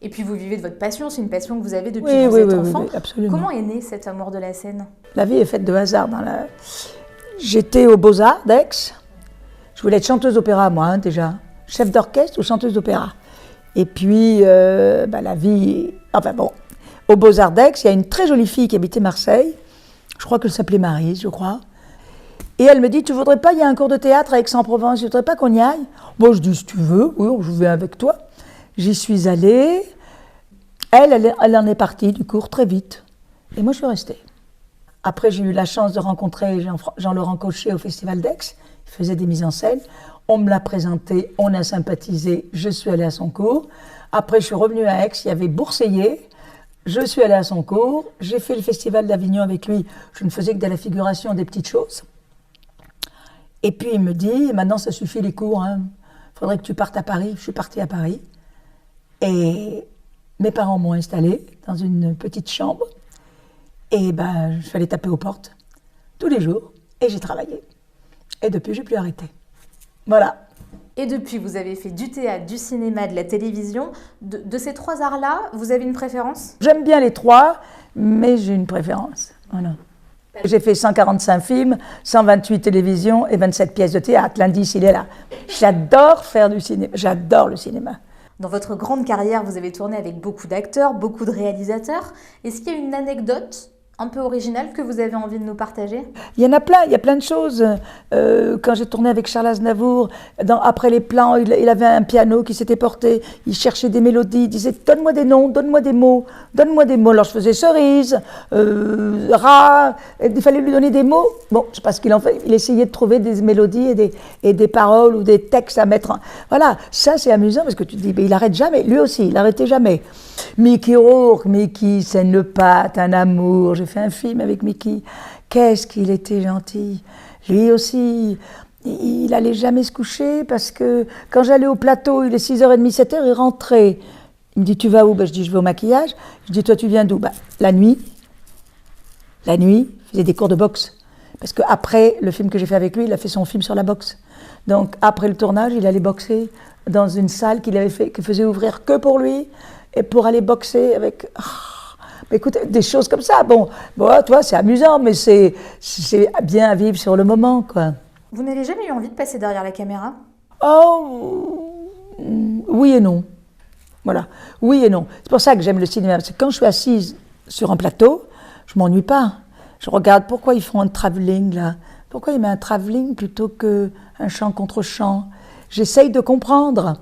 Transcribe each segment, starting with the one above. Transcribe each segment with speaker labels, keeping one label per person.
Speaker 1: Et puis vous vivez de votre passion, c'est une passion que vous avez depuis
Speaker 2: Oui,
Speaker 1: que vous êtes enfant.
Speaker 2: oui, absolument.
Speaker 1: Comment est né cet amour de la scène?
Speaker 2: La vie est faite de hasard. J'étais aux Beaux-Arts d'Aix. Je voulais être chanteuse d'opéra, moi, déjà. Chef d'orchestre ou chanteuse d'opéra. Et puis, la vie... Enfin bon, aux Beaux-Arts d'Aix, il y a une très jolie fille qui habitait Marseille. Je crois qu'elle s'appelait Maryse, je crois. Et elle me dit, tu voudrais pas, il y a un cours de théâtre à Aix-en-Provence, tu voudrais pas qu'on y aille? Moi, je dis, si tu veux, oui, je vais avec toi. J'y suis allée. Elle en est partie du cours très vite. Et moi, je suis restée. Après, j'ai eu la chance de rencontrer Jean-Laurent Cochet au Festival d'Aix. Il faisait des mises en scène. On me l'a présenté, on a sympathisé, je suis allée à son cours. Après, je suis revenue à Aix, il y avait Bourseillet. Je suis allée à son cours. J'ai fait le Festival d'Avignon avec lui. Je ne faisais que de la figuration, des petites choses. Et puis, il me dit, maintenant, ça suffit les cours. Il faudrait que tu partes à Paris. Je suis partie à Paris. Et mes parents m'ont installée dans une petite chambre. Et je suis allée taper aux portes tous les jours. Et j'ai travaillé. Et depuis, j'ai plus arrêté. Voilà.
Speaker 1: Et depuis, vous avez fait du théâtre, du cinéma, de la télévision. De ces trois arts-là, vous avez une préférence?
Speaker 2: J'aime bien les trois, mais j'ai une préférence. Voilà. J'ai fait 145 films, 128 télévisions et 27 pièces de théâtre. L'indice, il est là. J'adore faire du cinéma. J'adore le cinéma.
Speaker 1: Dans votre grande carrière, vous avez tourné avec beaucoup d'acteurs, beaucoup de réalisateurs. Est-ce qu'il y a une anecdote un peu originale que vous avez envie de nous partager?
Speaker 2: Il y en a plein, il y a plein de choses. Quand j'ai tourné avec Charles Aznavour, après les plans, il avait un piano qui s'était porté, il cherchait des mélodies, il disait « donne-moi des noms, donne-moi des mots, donne-moi des mots ». Alors je faisais cerise, rat, il fallait lui donner des mots. Bon, je sais pas ce qu'il en fait, il essayait de trouver des mélodies et des paroles ou des textes à mettre. Voilà, ça c'est amusant parce que tu te dis, mais il n'arrête jamais, lui aussi, il n'arrêtait jamais. Mickey Rourke, Mickey, c'est une patte, un amour. J'ai fait un film avec Mickey. Qu'est-ce qu'il était gentil. Lui aussi, il n'allait jamais se coucher parce que quand j'allais au plateau, il est 6h30, 7h, il rentrait. Il me dit, tu vas où? Je dis, je vais au maquillage. Je dis, toi, tu viens d'où? La nuit, il faisait des cours de boxe. Parce qu'après le film que j'ai fait avec lui, il a fait son film sur la boxe. Donc, après le tournage, il allait boxer dans une salle qu'il faisait ouvrir que pour lui. Et pour aller boxer avec... écoute, des choses comme ça, bon, toi, c'est amusant, mais c'est bien à vivre sur le moment, quoi.
Speaker 1: Vous n'avez jamais eu envie de passer derrière la caméra?
Speaker 2: Oh, oui et non. Voilà, oui et non. C'est pour ça que j'aime le cinéma, parce que quand je suis assise sur un plateau, je ne m'ennuie pas. Je regarde pourquoi ils font un travelling, là. Pourquoi ils mettent un travelling plutôt qu'un chant contre chant? J'essaye de comprendre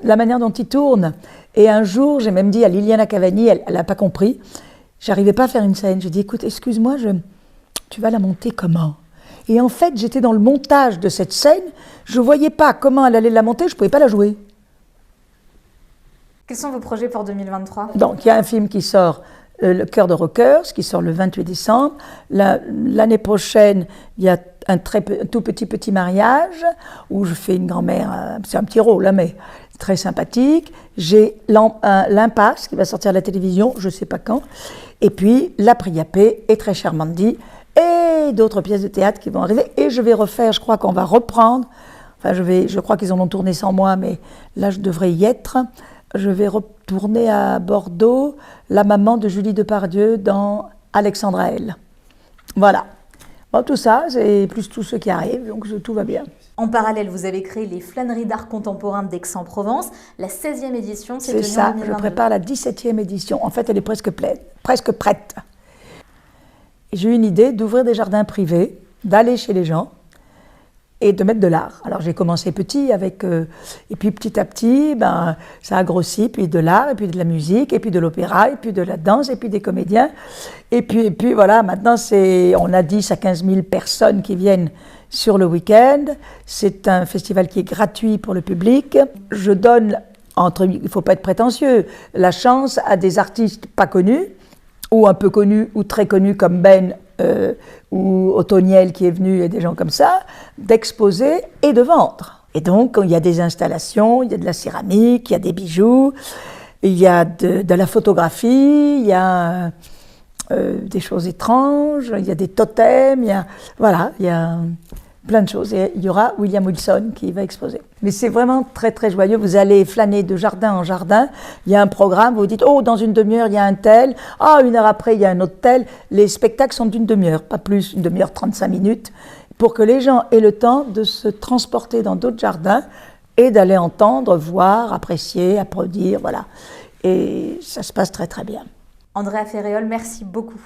Speaker 2: la manière dont ils tournent. Et un jour, j'ai même dit à Liliana Cavani, elle n'a pas compris, j'arrivais pas à faire une scène. J'ai dit, écoute, excuse-moi, tu vas la monter comment? Et en fait, j'étais dans le montage de cette scène, je ne voyais pas comment elle allait la monter, je ne pouvais pas la jouer.
Speaker 1: Quels sont vos projets pour 2023?
Speaker 2: Donc, il y a un film qui sort, Le Cœur de Rockers, qui sort le 28 décembre. L'année prochaine, il y a un tout petit mariage, où je fais une grand-mère, c'est un petit rôle, mais très sympathique. J'ai l'Impasse qui va sortir à la télévision, je ne sais pas quand. Et puis La Priapé et Très cher Mandy et d'autres pièces de théâtre qui vont arriver. Et je vais refaire, je crois qu'on va reprendre, enfin je crois qu'ils en ont tourné sans moi, mais là je devrais y être. Je vais retourner à Bordeaux, la maman de Julie Depardieu dans Alexandra L. Voilà. Bon, tout ça, c'est plus tout ce qui arrive, donc tout va bien.
Speaker 1: En parallèle, vous avez créé les Flâneries d'art contemporain d'Aix-en-Provence. La 16e édition s'est tenue en 2022.
Speaker 2: C'est ça, je prépare la 17e édition. En fait, elle est presque prête. J'ai eu une idée d'ouvrir des jardins privés, d'aller chez les gens et de mettre de l'art. Alors j'ai commencé petit et puis petit à petit, ça a grossi, puis de l'art, et puis de la musique, et puis de l'opéra, et puis de la danse, et puis des comédiens. Et puis voilà, maintenant on a 10 à 15 000 personnes qui viennent sur le week-end. C'est un festival qui est gratuit pour le public. Je donne, il ne faut pas être prétentieux, la chance à des artistes pas connus, ou un peu connus, ou très connus comme Ben, ou Otoniel qui est venu, et des gens comme ça, d'exposer et de vendre. Et donc, il y a des installations, il y a de la céramique, il y a des bijoux, il y a de la photographie, il y a des choses étranges, il y a des totems, il y a plein de choses. Et il y aura William Wilson qui va exposer. Mais c'est vraiment très très joyeux. Vous allez flâner de jardin en jardin. Il y a un programme, vous dites, oh, dans une demi-heure, il y a un tel. Ah, une heure après, il y a un autre tel. Les spectacles sont d'une demi-heure, pas plus, une demi-heure, 35 minutes, pour que les gens aient le temps de se transporter dans d'autres jardins et d'aller entendre, voir, apprécier, applaudir, voilà. Et ça se passe très très bien.
Speaker 1: Andrea Ferréol, merci beaucoup.